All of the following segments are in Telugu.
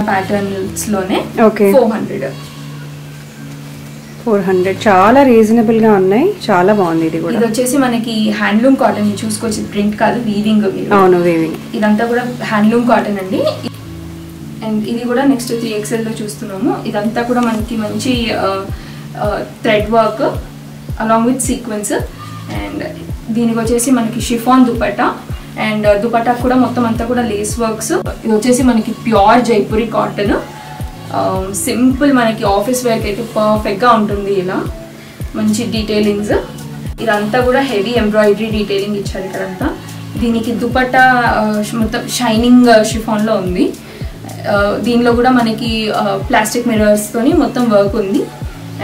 ప్యాటర్న్స్ లోనే 400 చాలా రీజనబుల్ గా ఉన్నాయి. చాలా బాగుంది. ఇది కూడా ఇది వచ్చేసి మనకి హ్యాండ్లూమ్ కాటన్ చూసుకోవచ్చు. ప్రింట్ కాదు, వీవింగ్. అవును, వీవింగ్. ఇదంతా కూడా హ్యాండ్లూమ్ కాటన్ అండి. అండ్ ఇది కూడా నెక్స్ట్ 3XL లో చూస్తున్నాము. ఇదంతా కూడా మనకి మంచి thread work along with sequence. And దీనికి వచ్చేసి మనకి షిఫాన్ దుపట్టా. అండ్ దుపట్టా కూడా మొత్తం అంతా కూడా లేస్ వర్క్స్. ఇది వచ్చేసి మనకి ప్యూర్ జైపూరి కాటన్. సింపుల్ మనకి ఆఫీస్ వేర్కి అయితే పర్ఫెక్ట్గా ఉంటుంది. ఇలా మంచి డీటెయిలింగ్స్. ఇదంతా కూడా హెవీ ఎంబ్రాయిడరీ డీటెయిలింగ్ ఇచ్చారు ఇక్కడంతా. దీనికి దుపట్టా మొత్తం షైనింగ్ షిఫాన్లో ఉంది. దీనిలో కూడా మనకి ప్లాస్టిక్ మిర్రర్స్తోని మొత్తం వర్క్ ఉంది.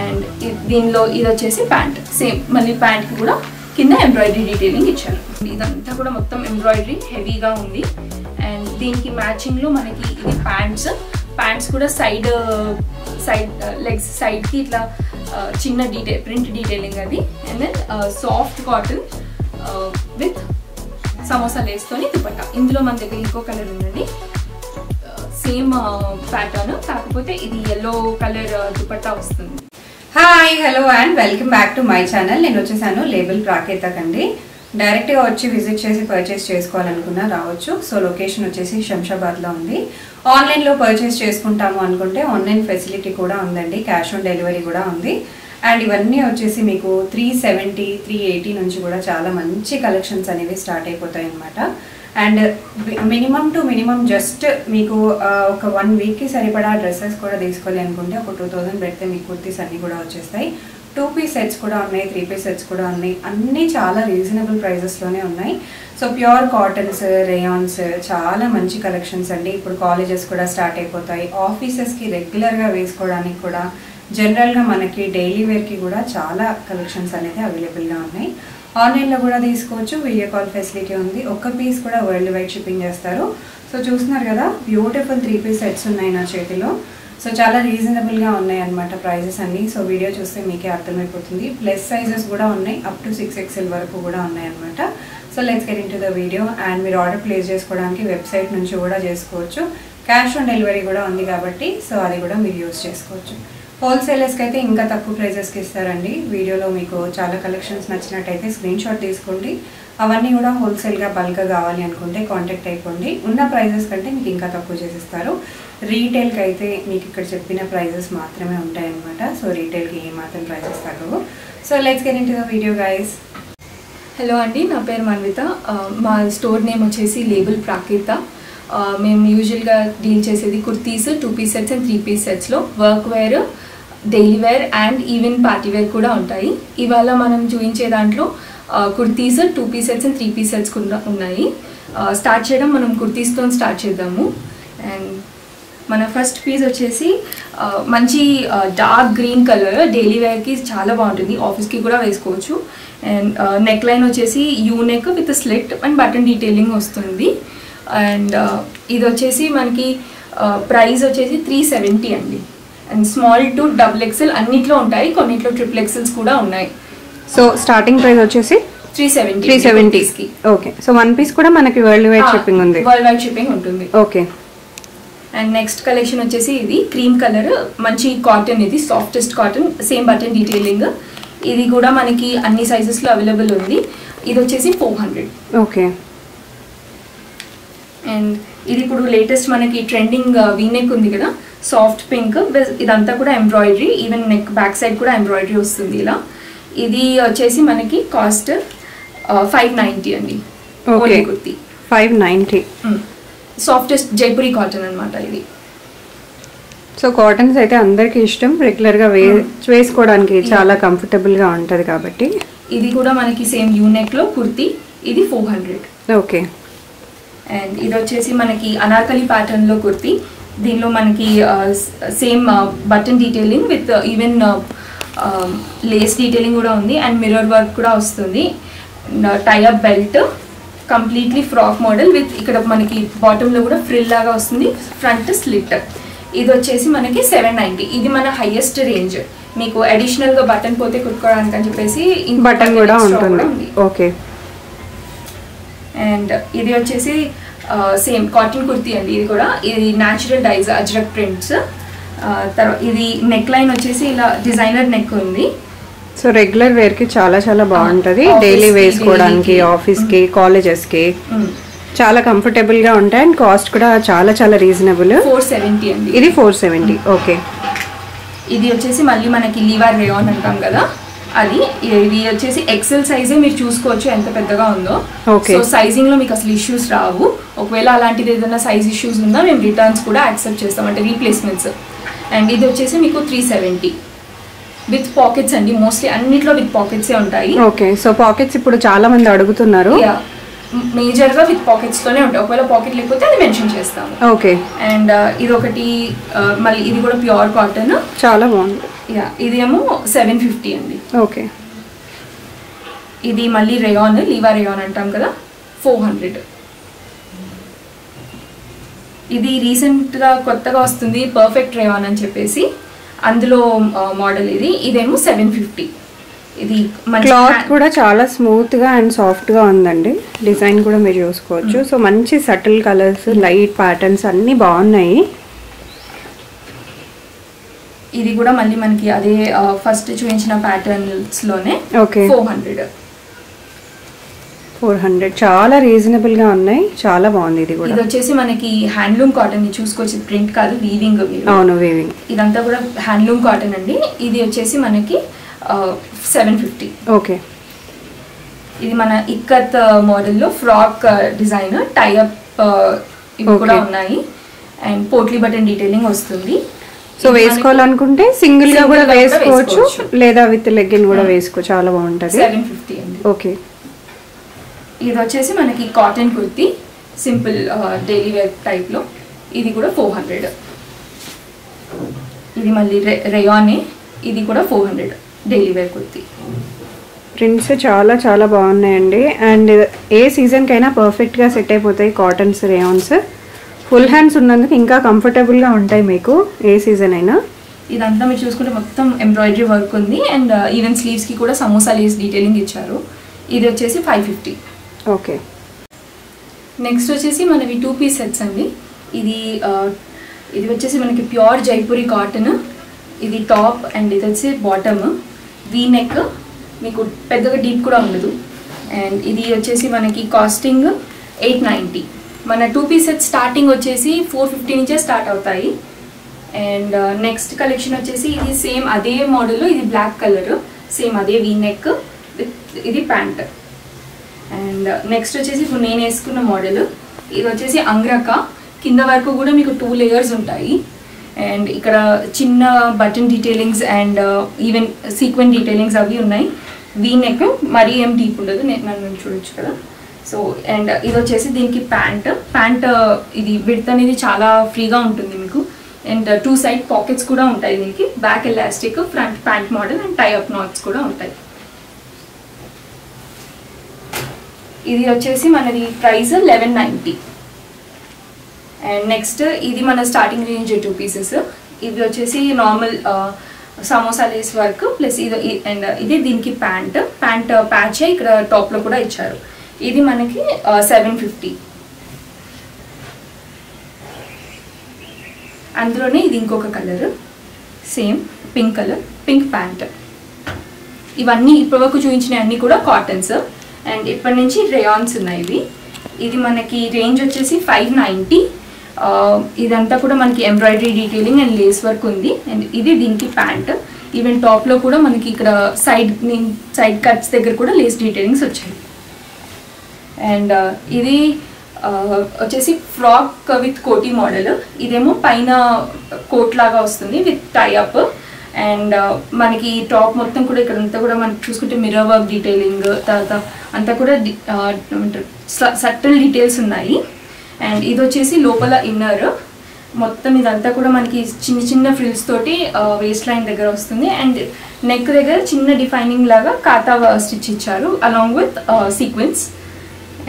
అండ్ దీనిలో ఇది వచ్చేసి ప్యాంట్. సేమ్ మళ్ళీ ప్యాంట్కి కూడా కింద ఎంబ్రాయిడరీ డీటెయిలింగ్ ఇచ్చారు. ఇదంతా కూడా మొత్తం ఎంబ్రాయిడరీ హెవీగా ఉంది. అండ్ దీనికి మ్యాచింగ్లో మనకి ఇది ప్యాంట్స్ కూడా సైడ్ లెగ్స్ సైడ్కి ఇట్లా చిన్న ప్రింట్ డీటెయిలింగ్ అది. And then soft cotton with samosa లేస్తోని దుపట్టా. ఇందులో మన దగ్గర ఇంకో కలర్ ఉందండి, సేమ్ ప్యాటర్న్, కాకపోతే ఇది yellow కలర్ దుపట్టా వస్తుంది. Hi, hello and welcome back to my channel. నేను వచ్చేసాను లేబుల్ ప్రాకేతక్ అండి. డైరెక్ట్గా వచ్చి విజిట్ చేసి పర్చేస్ చేసుకోవాలనుకున్నా రావచ్చు. సో లొకేషన్ వచ్చేసి శంషాబాద్లో ఉంది. ఆన్లైన్లో పర్చేస్ చేసుకుంటాము అనుకుంటే ఆన్లైన్ ఫెసిలిటీ కూడా ఉందండి. క్యాష్ ఆన్ డెలివరీ కూడా ఉంది. అండ్ ఇవన్నీ వచ్చేసి మీకు 370, 380 నుంచి కూడా చాలా మంచి కలెక్షన్స్ అనేవి స్టార్ట్ అయిపోతాయి అన్నమాట. And minimum to minimum just మీకు ఒక 1 వీక్కి సరిపడా డ్రెస్సెస్ కూడా తీసుకోవాలి అనుకుంటే ఒక 2000 పెడితే మీకు కుర్తీస్ అన్నీ కూడా వచ్చేస్తాయి. 2 పీస్ సెట్స్ కూడా ఉన్నాయి, 3 పీస్ సెట్స్ కూడా ఉన్నాయి. అన్నీ చాలా రీజనబుల్ ప్రైజెస్లోనే ఉన్నాయి. సో ప్యూర్ కాటన్స్, రేయాన్స్, చాలా మంచి కలెక్షన్స్ అండి. ఇప్పుడు కాలేజెస్ కూడా స్టార్ట్ అయిపోతాయి. ఆఫీసెస్కి రెగ్యులర్గా వేసుకోవడానికి కూడా, జనరల్గా మనకి డైలీ వేర్కి కూడా చాలా కలెక్షన్స్ అనేది అవైలబుల్గా ఉన్నాయి. ఆన్లైన్లో కూడా తీసుకోవచ్చు. వీడియో కాల్ ఫెసిలిటీ ఉంది. ఒక్క పీస్ కూడా వరల్డ్ వైడ్ షిప్పింగ్ చేస్తారు. సో చూస్తున్నారు కదా, బ్యూటిఫుల్ 3 పీస్ సెట్స్ ఉన్నాయి నా చేతిలో. సో చాలా రీజనబుల్గా ఉన్నాయి అన్నమాట ప్రైజెస్ అన్నీ. సో వీడియో చూస్తే మీకే అర్థమైపోతుంది. ప్లస్ సైజెస్ కూడా ఉన్నాయి, అప్ టు 6XL వరకు కూడా ఉన్నాయి అన్నమాట. So let's get in to the video. And మీరు ఆర్డర్ ప్లేస్ చేసుకోవడానికి వెబ్సైట్ నుంచి కూడా చేసుకోవచ్చు. క్యాష్ ఆన్ డెలివరీ కూడా ఉంది కాబట్టి సో అది కూడా మీరు యూజ్ చేసుకోవచ్చు. హోల్సేలర్స్కి అయితే ఇంకా తక్కువ ప్రైజెస్కి ఇస్తారండి. వీడియోలో మీకు చాలా కలెక్షన్స్ నచ్చినట్టయితే స్క్రీన్ షాట్ తీసుకోండి. అవన్నీ కూడా హోల్సేల్గా బల్క్గా కావాలి అనుకుంటే కాంటాక్ట్ అయిపోండి. ఉన్న ప్రైజెస్ కంటే మీకు ఇంకా తక్కువ చేసిస్తారు. రీటైల్కి అయితే మీకు ఇక్కడ చెప్పిన ప్రైజెస్ మాత్రమే ఉంటాయన్నమాట. సో రీటైల్కి ఏమాత్రం ప్రైజెస్ తగ్గవు. So let's get into the video guys. Hello అండి, నా పేరు మన్విత. మా స్టోర్ నేమ్ వచ్చేసి లేబుల్ ప్రాకేత. మేము యూజువల్గా డీల్ చేసేది kurtis, 2 piece sets and 3 piece సెట్స్లో work wear, daily wear and even party wear కూడా ఉంటాయి. ఇవాళ మనం చూపించే దాంట్లో kurtis, 2 piece sets and 3 piece sets కూడా ఉన్నాయి. స్టార్ట్ చేయడం మనం కుర్తీస్తో స్టార్ట్ చేద్దాము. అండ్ మన ఫస్ట్ పీస్ వచ్చేసి మంచి డార్క్ గ్రీన్ కలర్, డైలీ వేర్కి చాలా బాగుంటుంది, ఆఫీస్కి కూడా వేసుకోవచ్చు. అండ్ నెక్ లైన్ వచ్చేసి U neck with slit and button detailing వస్తుంది. అండ్ ఇది వచ్చేసి మనకి ప్రైస్ వచ్చేసి 370 అండి. అండ్ స్మాల్ టు XXL అన్నిట్లో ఉంటాయి, కొన్నిట్లో XXLs కూడా ఉన్నాయి. సో స్టార్టింగ్ ప్రైస్ వచ్చేసి 370కి. ఓకే. సో 1 పీస్ కూడా మనకి వరల్డ్ వైడ్ షిప్పింగ్ ఉంది. వరల్డ్ వైడ్ షిప్పింగ్ ఉంటుంది. ఓకే. అండ్ నెక్స్ట్ కలెక్షన్ వచ్చేసి ఇది క్రీమ్ కలర్, మంచి కాటన్, ఇది softest cotton, same button detailing. ఇది కూడా మనకి అన్ని సైజెస్లో అవైలబుల్ ఉంది. ఇది వచ్చేసి 400. ఓకే. అండ్ ఇది ఇప్పుడు లేటెస్ట్ మనకి ట్రెండింగ్ వీనెక్ ఉంది కదా, సాఫ్ట్ పింక్. ఇదంతా కూడా embroidery, even neck back side కూడా ఎంబ్రాయిడరీ వస్తుంది ఇలా. ఇది వచ్చేసి మనకి కాస్ట్ 590 అండి. Okay. Kurti 590. Softest Jaipuri cotton అనమాట ఇది. సో కాటన్స్ అయితే అందరికి ఇష్టం, రెగ్యులర్గా వేసుకోవడానికి చాలా కంఫర్టబుల్గా ఉంటుంది కాబట్టి. ఇది కూడా మనకి సేమ్ యూనెక్లో కుర్తీ, ఇది 400. ఓకే. అండ్ ఇది వచ్చేసి మనకి అనార్కలి ప్యాటర్న్లో కుర్తీ. దీనిలో మనకి same button detailing with even Lay's detailing కూడా ఉంది. అండ్ మిర్రర్ వర్క్ కూడా వస్తుంది. Tie up belt, completely frock model with ఇక్కడ మనకి బాటంలో కూడా ఫ్రిల్ లాగా వస్తుంది, ఫ్రంట్ స్లిట్. ఇది వచ్చేసి మనకి 790. ఇది మన హైయెస్ట్ రేంజ్. మీకు అడిషనల్గా బటన్ పోతే కుట్టుకోవడానికి అని చెప్పేసి బటన్ కూడా ఉంటుంది. ఓకే. అండ్ ఇది వచ్చేసి సేమ్ కాటన్ కుర్తీ అండి. ఇది కూడా ఇది న్యాచురల్ డైజ్ అజ్రక్ ప్రింట్స్. తర్వాత ఇది నెక్ లైన్ వచ్చేసి ఇలా డిజైనర్ నెక్ ఉంది. సో రెగ్యులర్ వేర్ కి చాలా చాలా బాగుంటది. డైలీ వేసుకోవడానికి, ఆఫీస్ కి, కాలేజెస్ కి చాలా కంఫర్టబుల్ గా ఉంటాయి. అండ్ కాస్ట్ కూడా చాలా చాలా రీజనబుల్. 470 అండి. ఇది 470. ఓకే. ఇది వచ్చేసి మళ్ళీ మనకి లీవర్ రేయాన్ అంటాం కదా, అది. ఇది వచ్చేసి ఎక్సెల్ సైజే మీరు చూసుకోవచ్చు ఎంత పెద్దగా ఉందో. సో సైజింగ్ లో మీకు అసలు ఇష్యూస్ రావు. ఒకవేళ అలాంటిది ఏదైనా సైజ్ ఇష్యూస్ ఉందా మేము రిటర్న్స్ కూడా యాక్సెప్ట్ చేస్తాం, అంటే రీప్లేస్మెంట్స్. అండ్ ఇది వచ్చేసి మీకు 370 విత్ పాకెట్స్ అండి. మోస్ట్లీ అన్నిట్లో విత్ పాకెట్సే ఉంటాయి. ఓకే. సో పాకెట్స్ ఇప్పుడు చాలా మంది అడుగుతున్నారు. మేజర్ గా విత్ పాకెట్స్ తోనే ఉంటాయి. ఒకవేళ పాకెట్ లేకపోతే అది మెన్షన్ చేస్తాము. ఓకే. అండ్ ఇది ఒకటి మళ్ళీ ఇది కూడా ప్యూర్ కాటన్, చాలా బాగుంది. ఇదేమో 750 అండి. ఓకే. ఇది మళ్ళీ రేయాన్, లీవా రేయాన్ అంటాం కదా, 400. ఇది రీసెంట్ గా కొత్తగా వస్తుంది పర్ఫెక్ట్ రేయాన్ అని చెప్పేసి, అందులో మోడల్ ఇది. ఇదేమో 750. ఇది క్లాత్ కూడా చాలా స్మూత్ గా అండ్ సాఫ్ట్ గా ఉందండి. డిజైన్ కూడా మీరు చూసుకోవచ్చు. సో మంచి సటిల్ కలర్స్, లైట్ ప్యాటర్న్స్ అన్ని బాగున్నాయి. ఇది కూడా మళ్ళీ మనకి అదే ఫస్ట్ చూపించిన ప్యాటర్న్స్ లోనే. ఓకే. 400 చాలా రీజనబుల్ గా ఉన్నాయి. చాలా బాగుంది. ఇది కూడా ఇది వచ్చేసి మనకి హ్యాండ్లూమ్ కాటన్ ని చూసుకోవచ్చు. ప్రింట్ కాదు, వీవింగ్. అవును, వీవింగ్. ఇదంతా కూడా హ్యాండ్లూమ్ కాటన్ అండి. ఇది వచ్చేసి మనకి 750. ఓకే. ఇది మన ఇక్కత్ మోడల్లో ఫ్రాక్ డిజైన్ టైఅప్ ఇవి కూడా ఉన్నాయి. అండ్ పోట్లీ బటన్ డీటెయిలింగ్ వస్తుంది. సో వేసుకోవాలనుకుంటే సింగిల్ గా కూడా వేసుకోవచ్చు, లేదా విత్ లెగ్గిన్ కూడా వేసుకో. చాలా బాగుంటది. 750 అండి. ఓకే. ఇది వచ్చేసి మనకి cotton kurti, simple daily wear type లో. ఇది కూడా 400. ఇది మళ్ళీ రేయానే. ఇది కూడా 400 డైలీ వేర్ కుర్తీ. ప్రింట్స్ చాలా చాలా బాగున్నాయండి. అండ్ ఏ సీజన్ కైనా పర్ఫెక్ట్ గా సెట్ అయిపోతాయి కాటన్స్, రేయాన్స్. ఫుల్ హ్యాండ్స్ ఉన్నందుకు ఇంకా కంఫర్టబుల్ గా ఉంటాయి మీకు ఏ సీజన్ అయినా. ఇదంతా మీరు చూసుకుంటే మొత్తం ఎంబ్రాయిడరీ వర్క్ ఉంది. అండ్ ఈవెన్ స్లీవ్స్ కి కూడా సమోసా లేస్ డీటెయిలింగ్ ఇచ్చారు. ఇది వచ్చేసి 550. ఓకే. నెక్స్ట్ వచ్చేసి మనవి 2 పీస్ సెట్స్ అండి. ఇది వచ్చేసి మనకి ప్యూర్ జైపూరి కాటన్. ఇది టాప్ అండ్ ఇది వచ్చి బాటమ్. వీ నెక్, మీకు పెద్దగా డీప్ కూడా ఉండదు. అండ్ ఇది వచ్చేసి మనకి కాస్టింగ్ 890. మన 2 పీస్ సెట్ స్టార్టింగ్ వచ్చేసి 450 నుంచే స్టార్ట్ అవుతాయి. అండ్ నెక్స్ట్ కలెక్షన్ వచ్చేసి ఇది సేమ్ అదే మోడల్లో, ఇది బ్లాక్ కలర్, సేమ్ అదే వీ నెక్ విత్ ఇది ప్యాంట్. అండ్ నెక్స్ట్ వచ్చేసి ఇప్పుడు నేను వేసుకున్న మోడల్, ఇది వచ్చేసి అంగ్రక. కింద వరకు కూడా మీకు 2 లేయర్స్ ఉంటాయి. అండ్ ఇక్కడ చిన్న button detailings and even sequin detailings అవి ఉన్నాయి. వీ నెక్ మరీ ఏం డీప్ ఉండదు, నన్ను చూడొచ్చు కదా. సో అండ్ ఇది వచ్చేసి దీనికి ప్యాంట్ ఇది విడ్త్ అనేది చాలా ఫ్రీగా ఉంటుంది మీకు. అండ్ 2 సైడ్ పాకెట్స్ కూడా ఉంటాయి దీనికి. Back elastic, front pant model and tie up knots కూడా ఉంటాయి. ఇది వచ్చేసి మనది ప్రైస్ 1190. అండ్ నెక్స్ట్ ఇది మన స్టార్టింగ్ రేంజ్ 2 పీసెస్. ఇది వచ్చేసి normal samosa lace work plus ఇది. అండ్ ఇది దీనికి ప్యాంట్ ప్యాచ్ ఇక్కడ టాప్ లో కూడా ఇచ్చారు. ఇది మనకి 750. అందులోనే ఇది ఇంకొక colour, same pink colour, pink pant. ఇవన్నీ ఇప్పటివరకు చూపించిన అన్ని కూడా కాటన్స్. అండ్ ఇప్పటి నుంచి రేయాన్స్ ఉన్నాయి. ఇది మనకి రేంజ్ వచ్చేసి 590. ఇదంతా కూడా మనకి embroidery detailing and lace work ఉంది. అండ్ ఇది దీనికి ప్యాంట్. ఈవెన్ టాప్లో కూడా మనకి ఇక్కడ సైడ్ కట్స్ దగ్గర కూడా లేస్ డీటెయిలింగ్స్ వచ్చాయి. అండ్ ఇది వచ్చేసి ఫ్రాక్ విత్ కోటీ మోడల్. ఇదేమో పైన కోట్ లాగా వస్తుంది విత్ టైఅప్. అండ్ మనకి టాప్ మొత్తం కూడా ఇక్కడ అంతా కూడా మనకి చూసుకుంటే మిర్రర్ వర్క్ డీటెయిలింగ్, తర్వాత అంతా కూడా సటిల్ డీటెయిల్స్ ఉన్నాయి. అండ్ ఇది వచ్చేసి లోపల ఇన్నర్ మొత్తం ఇదంతా కూడా మనకి చిన్న చిన్న ఫ్రిల్స్ తోటి వేస్ట్ లైన్ దగ్గర వస్తుంది. అండ్ నెక్ దగ్గర చిన్న డిఫైనింగ్ లాగా కాతా స్టిచ్ ఇచ్చారు అలాంగ్ విత్ సీక్వెన్స్.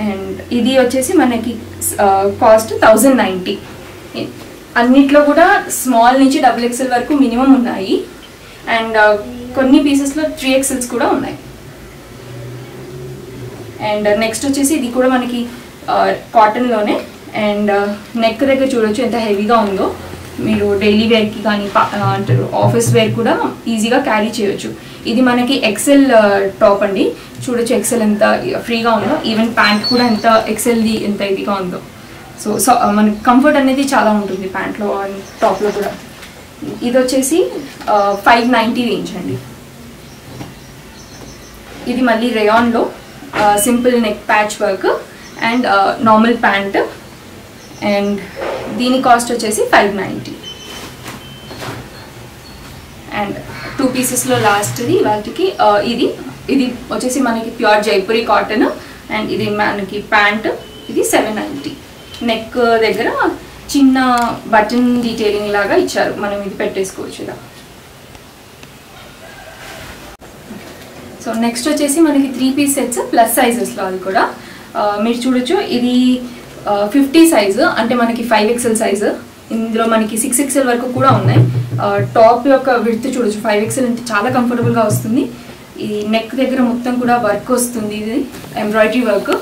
అండ్ ఇది వచ్చేసి మనకి కాస్ట్ 1090. అన్నిట్లో కూడా స్మాల్ నుంచి XXL వరకు మినిమం ఉన్నాయి. అండ్ కొన్ని పీసెస్లో 3XLs కూడా ఉన్నాయి. అండ్ నెక్స్ట్ వచ్చేసి ఇది కూడా మనకి కాటన్లోనే అండ్ నెక్ దగ్గర చూడొచ్చు ఎంత హెవీగా ఉందో. మీరు డైలీ వేర్కి కానీ అంటారు ఆఫీస్ వేర్ కూడా ఈజీగా క్యారీ చేయొచ్చు. ఇది మనకి ఎక్సెల్ టాప్ అండి. చూడొచ్చు ఎక్సెల్ ఎంత ఫ్రీగా ఉందో. ఈవెన్ ప్యాంట్ కూడా ఎంత ఎక్సెల్ది ఎంత ఇదిగా ఉందో. సో మనకి కంఫర్ట్ అనేది చాలా ఉంటుంది ప్యాంట్లో అండ్ టాప్లో కూడా. ఇది వచ్చేసి 590 రేంజ్ అండి. ఇది మళ్ళీ రేయాన్లో simple neck patch work and normal pant. And దీని కాస్ట్ వచ్చేసి 590. అండ్ 2 పీసెస్లో లాస్ట్ది వాటికి ఇది వచ్చేసి మనకి ప్యూర్ జైపూరి కాటన్. అండ్ ఇది మనకి ప్యాంట్. ఇది 790. నెక్ దగ్గర చిన్న బటన్ డీటెయిలింగ్ లాగా ఇచ్చారు, మనం ఇది పెట్టేసుకోవచ్చు ఇలా. సో నెక్స్ట్ వచ్చేసి మనకి 3 పీస్ సెట్స్ ప్లస్ సైజెస్లో. అది కూడా మీరు చూడొచ్చు. ఇది 50 సైజు అంటే మనకి 5XL సైజు. ఇందులో మనకి 6XL వరకు కూడా ఉన్నాయి. టాప్ యొక్క విడ్త్ చూడొచ్చు. 5XL అంటే చాలా కంఫర్టబుల్గా వస్తుంది. ఈ నెక్ దగ్గర మొత్తం కూడా వర్క్ వస్తుంది. ఇది ఎంబ్రాయిడరీ వర్క్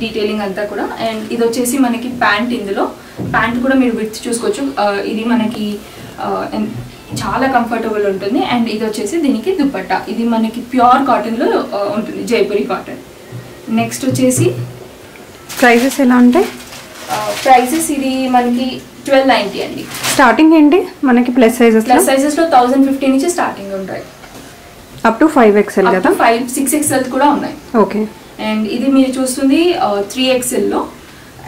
డీటెయిలింగ్ అంతా కూడా. అండ్ ఇది వచ్చేసి మనకి ప్యాంట్. ఇందులో ప్యాంట్ కూడా మీరు విడ్త్ చూసుకోవచ్చు. ఇది మనకి చాలా కంఫర్టబుల్ ఉంటుంది. అండ్ ఇది వచ్చేసి దీనికి దుపట్టా. ఇది మనకి ప్యూర్ కాటన్లో ఉంటుంది, జైపూరి కాటన్. నెక్స్ట్ వచ్చేసి ప్రైజెస్ ఎలా ఉంటాయి? ప్రైజెస్ ఇది మనకి 1290 అండి. స్టార్టింగ్ ఏంటి మనకి ప్లస్ సైజెస్లో 1050 నుంచి స్టార్టింగ్ ఉంటాయి. అప్ టు 5XL కదా? 6XL కూడా ఉన్నాయి. ఓకే. అండ్ ఇది మీరు చూస్తుంది 3XLలో.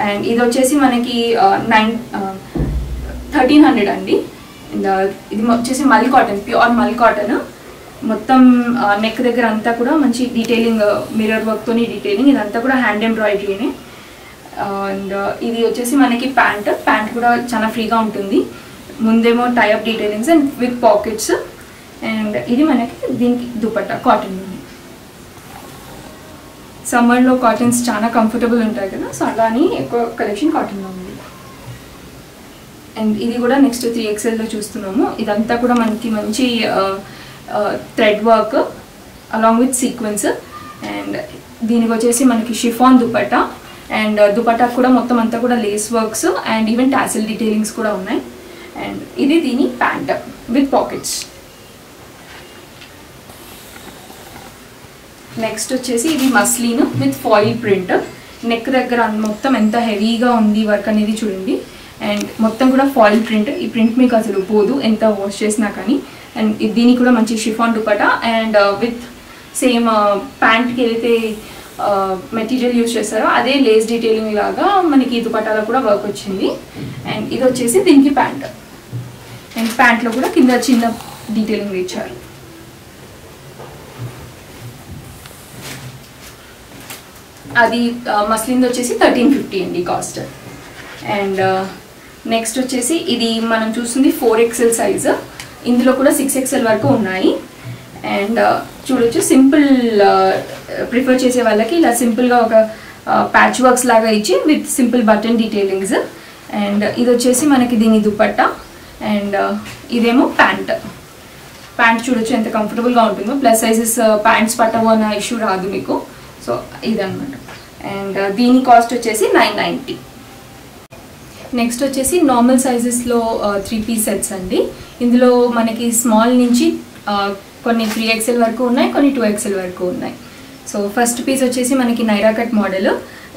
అండ్ ఇది వచ్చేసి మనకి 1300 అండి. ఇది వచ్చేసి మల్ కాటన్, ప్యూర్ మల్ కాటన్. మొత్తం నెక్ దగ్గర అంతా కూడా మంచి డీటెయిలింగ్, మిర్రర్ వర్క్తోని డీటెయిలింగ్. ఇదంతా కూడా హ్యాండ్ ఎంబ్రాయిడరీనే. అండ్ ఇది వచ్చేసి మనకి ప్యాంట్ కూడా చాలా ఫ్రీగా ఉంటుంది. ముందేమో tie up detailings and with pockets. And ఇది మనకి దీనికి దుపట్టా కాటన్ ఉంది. సమ్మర్లో కాటన్స్ చాలా కంఫర్టబుల్ ఉంటాయి కదా, సో అలా అని ఎక్కువ కలెక్షన్ కాటన్లో ఉంది. అండ్ ఇది కూడా నెక్స్ట్ 3XLలో చూస్తున్నాము. ఇదంతా కూడా మనకి మంచి thread work along with sequence. And దీనికి వచ్చేసి మనకి షిఫాన్ దుపట్టా. అండ్ దుపట్టా కూడా మొత్తం అంతా కూడా lace works and even tassel detailings కూడా ఉన్నాయి. అండ్ ఇది దీని ప్యాంట్ విత్ పాకెట్స్. నెక్స్ట్ వచ్చేసి ఇది muslin with foil print. Neck దగ్గర మొత్తం ఎంత హెవీగా ఉంది వర్క్ అనేది చూడండి. అండ్ మొత్తం కూడా ఫాయిల్ ప్రింట్. ఈ ప్రింట్ మీకు అసలు పోదు ఎంత వాష్ చేసినా కానీ. అండ్ దీనికి కూడా మంచి chiffon dupatta. And with same ప్యాంట్కి ఏదైతే మెటీరియల్ యూజ్ చేస్తారో అదే లేస్ డీటెయిలింగ్ లాగా మనకి దుపట్టాలో కూడా వర్క్ వచ్చింది. అండ్ ఇది వచ్చేసి దీనికి ప్యాంట్. అండ్ ప్యాంట్లో కూడా కింద చిన్న డీటెయిలింగ్ ఇచ్చారు. అది మస్లిన్ వచ్చేసి 1350 అండి కాస్ట్. అండ్ నెక్స్ట్ వచ్చేసి ఇది మనం చూస్తుంది 4XL సైజు. ఇందులో కూడా 6XL వరకు ఉన్నాయి. అండ్ చూడొచ్చు సింపుల్ ప్రిఫర్ చేసే వాళ్ళకి ఇలా సింపుల్గా ఒక ప్యాచ్ వర్క్స్ లాగా ఇచ్చి with simple button detailings. And ఇది వచ్చేసి మనకి దీని దుపట్టా. అండ్ ఇదేమో ప్యాంట్ చూడొచ్చు ఎంత కంఫర్టబుల్గా ఉంటుందో. ప్లస్ సైజెస్ ప్యాంట్స్ పట్టవు అన్న ఇష్యూ రాదు మీకు. సో ఇదన్నమాట. అండ్ దీని కాస్ట్ వచ్చేసి 990. నెక్స్ట్ వచ్చేసి నార్మల్ సైజెస్లో 3 పీస్ సెట్స్ అండి. ఇందులో మనకి స్మాల్ నుంచి కొన్ని 3XL వరకు ఉన్నాయి, కొన్ని 2XL వరకు ఉన్నాయి. సో ఫస్ట్ పీస్ వచ్చేసి మనకి నైరా కట్ మోడల్.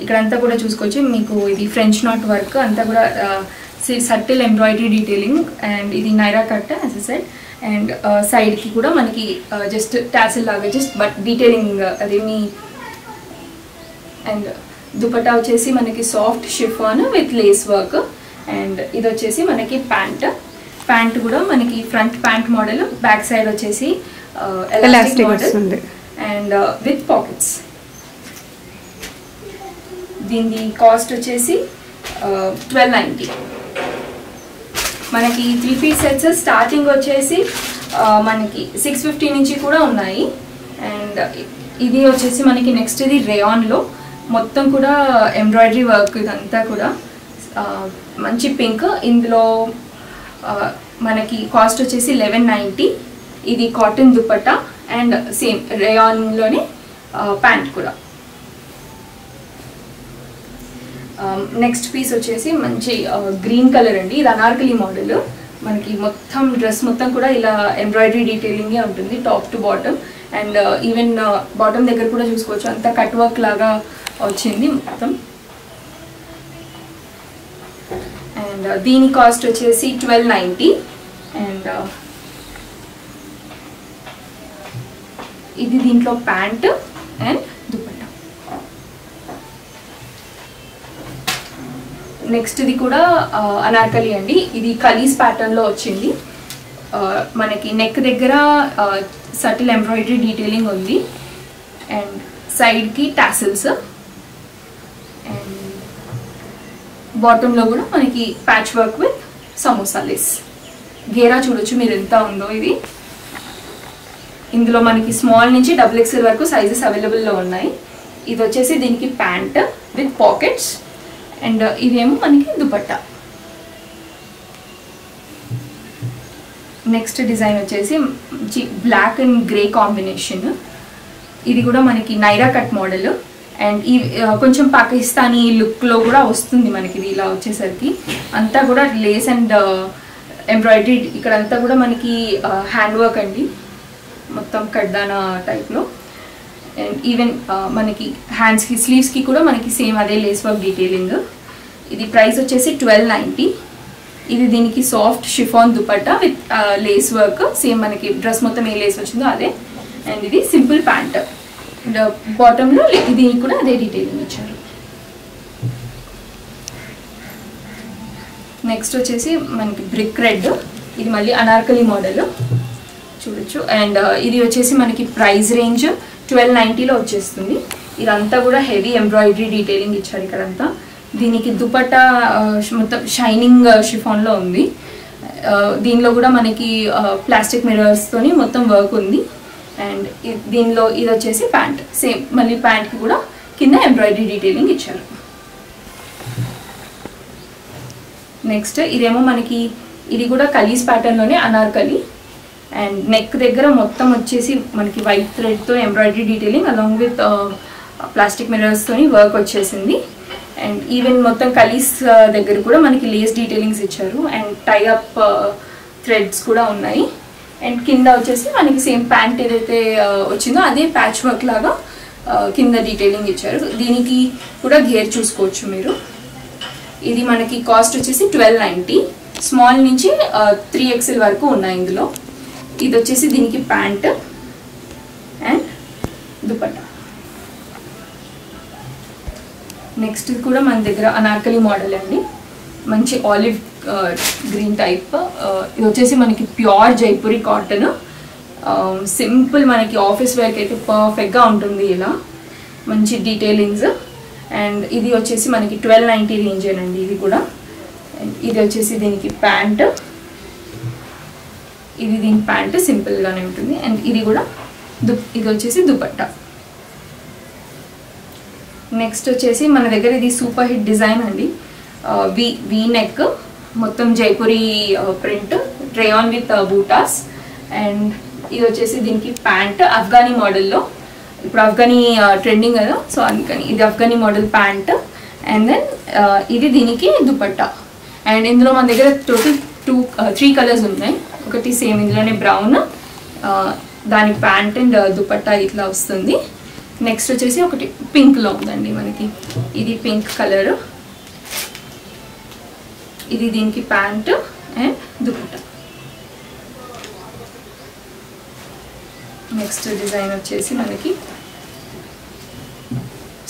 ఇక్కడంతా కూడా చూసుకోవచ్చు. మీకు ఇది ఫ్రెంచ్ నాట్ వర్క్ అంతా కూడా సటిల్ ఎంబ్రాయిడరీ డీటెయిలింగ్. అండ్ ఇది Naira cut as a said. And సైడ్కి కూడా మనకి జస్ట్ టాసిల్ లాగా జస్ట్ బట్ డీటెయిలింగ్ అదేమి. అండ్ దుపట్టా వచ్చేసి మనకి soft chiffon with lace work. And ఇది వచ్చేసి మనకి ప్యాంట్ కూడా మనకి front pant model, back side వచ్చేసి elastic model and with pockets. దీని కాస్ట్ వచ్చేసి 1290. మనకి 3 పీస్ సెట్స్ స్టార్టింగ్ వచ్చేసి మనకి 650 నుంచి కూడా ఉన్నాయి. అండ్ ఇది వచ్చేసి మనకి నెక్స్ట్ ఇది రేయాన్లో మొత్తం కూడా ఎంబ్రాయిడరీ వర్క్. ఇదంతా కూడా మంచి పింక్. ఇందులో మనకి కాస్ట్ వచ్చేసి 1190. ఇది కాటన్ దుపట్టా అండ్ సేమ్ రేయాన్లోనే ప్యాంట్ కూడా. నెక్స్ట్ పీస్ వచ్చేసి మంచి గ్రీన్ కలర్ అండి. ఇది అనార్కలి మోడల్. మనకి మొత్తం డ్రెస్ మొత్తం కూడా ఇలా ఎంబ్రాయిడరీ డీటెయిలింగే ఉంటుంది top to bottom. And even bottom దగ్గర కూడా చూసుకోవచ్చు, అంతా కట్ వర్క్ లాగా వచ్చింది మొత్తం. అండ్ దీని కాస్ట్ వచ్చేసి 1290. అండ్ ఇది దీంట్లో ప్యాంట్ అండ్ దుపట్టా. నెక్స్ట్ ఇది కూడా అనార్కలి అండి. ఇది కలీస్ ప్యాటర్న్లో వచ్చింది. మనకి నెక్ దగ్గర సటిల్ ఎంబ్రాయిడరీ డీటెయిలింగ్ ఉంది అండ్ సైడ్కి టాసిల్స్. అండ్ బాటంలో కూడా మనకి patch work with samosa lace. గేరా చూడొచ్చు మీరు ఎంత ఉందో. ఇది ఇందులో మనకి స్మాల్ నుంచి XXL వరకు సైజెస్ అవైలబుల్లో ఉన్నాయి. ఇది వచ్చేసి దీనికి ప్యాంట్ విత్ పాకెట్స్ అండ్ ఇదేమో మనకి దుపట్టా. నెక్స్ట్ డిజైన్ వచ్చేసి బ్లాక్ అండ్ గ్రే కాంబినేషన్. ఇది కూడా మనకి నైరా కట్ మోడల్ అండ్ ఈ కొంచెం పాకిస్తానీ లుక్లో కూడా వస్తుంది మనకి. ఇది ఇలా వచ్చేసరికి అంతా కూడా లేస్ అండ్ ఎంబ్రాయిడరీ. ఇక్కడ అంతా కూడా మనకి హ్యాండ్ వర్క్ అండి, మొత్తం కడ్దానా టైప్లో. అండ్ ఈవెన్ మనకి హ్యాండ్స్కి స్లీవ్స్కి కూడా మనకి సేమ్ అదే లేస్ వర్క్ డీటెయిలింగ్. ఇది ప్రైస్ వచ్చేసి 1290. ఇది దీనికి soft chiffon dupatta with lace work. Same మనకి డ్రెస్ మొత్తం ఏ లేస్ వచ్చిందో అదే. అండ్ ఇది సింపుల్ ప్యాంట్. అండ్ బాటంలో దీనికి కూడా అదే డీటెయిలింగ్ ఇచ్చారు. నెక్స్ట్ వచ్చేసి మనకి బ్రిక్ రెడ్. ఇది మళ్ళీ అనార్కలి మోడల్ చూడొచ్చు. అండ్ ఇది వచ్చేసి మనకి ప్రైస్ రేంజ్ 1290లో వచ్చేస్తుంది. ఇదంతా కూడా హెవీ ఎంబ్రాయిడరీ డీటెయిలింగ్ ఇచ్చారు ఇక్కడంతా. దీనికి దుపట్టా మొత్తం షైనింగ్ షిఫాన్లో ఉంది. దీనిలో కూడా మనకి ప్లాస్టిక్ మిర్రర్స్తోని మొత్తం వర్క్ ఉంది. అండ్ దీనిలో ఇది వచ్చేసి ప్యాంట్. సేమ్ మళ్ళీ ప్యాంట్కి కూడా కింద ఎంబ్రాయిడరీ డీటెయిలింగ్ ఇచ్చారు. నెక్స్ట్ ఇదేమో మనకి ఇది కూడా కలీస్ ప్యాటర్న్లోనే అనార్కలి. అండ్ నెక్ దగ్గర మొత్తం వచ్చేసి మనకి వైట్ థ్రెడ్తో embroidery detailing along with plastic మిర్రర్స్తోని వర్క్ వచ్చేసింది. అండ్ ఈవెన్ మొత్తం కలీస్ దగ్గర కూడా మనకి లేస్ డీటెయిలింగ్స్ ఇచ్చారు అండ్ టైఅప్ థ్రెడ్స్ కూడా ఉన్నాయి. అండ్ కింద వచ్చేసి మనకి సేమ్ ప్యాంట్ ఏదైతే వచ్చిందో అదే ప్యాచ్ వర్క్ లాగా కింద డీటెయిలింగ్ ఇచ్చారు. దీనికి కూడా గేర్ చూసుకోవచ్చు మీరు. ఇది మనకి కాస్ట్ వచ్చేసి 1290. స్మాల్ నుంచి 3XL వరకు ఉన్నాయి ఇందులో. ఇది వచ్చేసి దీనికి ప్యాంట్ అండ్ దుపట్టా. నెక్స్ట్ కూడా మన దగ్గర అనార్కలి మోడల్ అండి. మంచి ఆలివ్ గ్రీన్ టైప్. ఇది వచ్చేసి మనకి ప్యూర్ జైపూరి కాటన్. సింపుల్ మనకి ఆఫీస్ వేర్కి అయితే పర్ఫెక్ట్గా ఉంటుంది. ఇలా మంచి డీటెయిలింగ్స్. అండ్ ఇది వచ్చేసి మనకి 1290 రేంజేనండి ఇది కూడా. ఇది వచ్చేసి దీనికి ప్యాంట్. ఇది దీని ప్యాంట్ సింపుల్గానే ఉంటుంది. అండ్ ఇది కూడా ఇది వచ్చేసి దుపట్టా. నెక్స్ట్ వచ్చేసి మన దగ్గర ఇది సూపర్ హిట్ డిజైన్ అండి. వీ నెక్ మొత్తం Jaipuri print rayon with buttas. And ఇది వచ్చేసి దీనికి ప్యాంట్ అఫ్ఘానీ మోడల్లో. ఇప్పుడు అఫ్ఘానీ ట్రెండింగ్ కదా, సో అందుకని ఇది Afghani model pant. And then ఇది దీనికి దుపట్టా. అండ్ ఇందులో మన దగ్గర టోటల్ 3 కలర్స్ ఉన్నాయి. ఒకటి సేమ్ ఇందులోనే బ్రౌన్, దాని ప్యాంట్ అండ్ దుపట్టా ఇట్లా వస్తుంది. నెక్స్ట్ వచ్చేసి ఒకటి పింక్లో ఉందండి మనకి. ఇది పింక్ కలర్. ఇది దీనికి pant and dupatta. Next design వచ్చేసి మనకి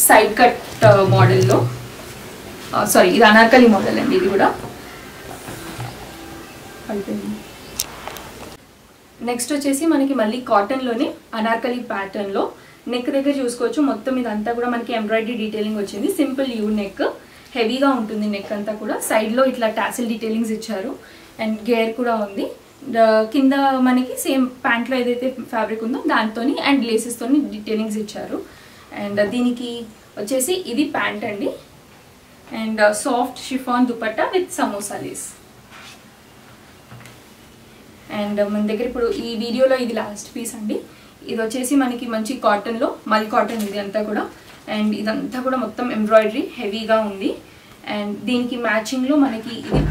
సైడ్ కట్ మోడల్లో. సారీ, ఇది అనార్కలి మోడల్ అండి. ఇది కూడా నెక్స్ట్ వచ్చేసి మనకి మళ్ళీ కాటన్లోనే అనార్కలి ప్యాటర్న్లో. నెక్ దగ్గర చూసుకోవచ్చు మొత్తం ఇదంతా కూడా మనకి ఎంబ్రాయిడరీ డీటెయిలింగ్ వచ్చింది. సింపుల్ యూ నెక్, హెవీగా ఉంటుంది నెక్ అంతా కూడా. సైడ్లో ఇట్లా టాసిల్ డీటెయిలింగ్స్ ఇచ్చారు అండ్ గేర్ కూడా ఉంది. కింద మనకి సేమ్ ప్యాంట్లో ఏదైతే ఫ్యాబ్రిక్ ఉందో దాంతోని అండ్ లేసెస్తోని డీటెయిలింగ్స్ ఇచ్చారు. అండ్ దీనికి వచ్చేసి ఇది ప్యాంట్ అండి. And soft chiffon dupatta with samosa lace. And మన దగ్గర ఇప్పుడు ఈ వీడియోలో ఇది లాస్ట్ పీస్ అండి. ఇది వచ్చేసి మనకి మంచి కాటన్లో, మల్ కాటన్ ఇది అంతా కూడా. అండ్ ఇదంతా కూడా మొత్తం ఎంబ్రాయిడరీ హెవీగా ఉంది. అండ్ దీనికి మ్యాచింగ్లో మనకి ఇది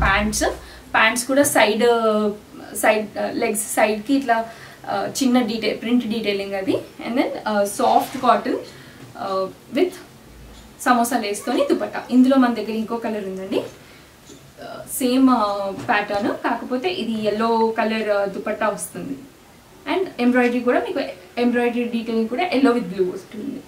ప్యాంట్స్ కూడా సైడ్ లెగ్స్ సైడ్కి ఇట్లా చిన్న ప్రింట్ డీటెయిలింగ్ అది. And then soft cotton with samosa లేస్తోని దుపట్టా. ఇందులో మన దగ్గర ఇంకో కలర్ ఉందండి, సేమ్ ప్యాటర్న్, కాకపోతే ఇది yellow కలర్ దుపట్టా వస్తుంది. అండ్ ఎంబ్రాయిడరీ కూడా మీకు ఎంబ్రాయిడరీ డీటెయిలింగ్ కూడా yellow with blue వస్తుంది.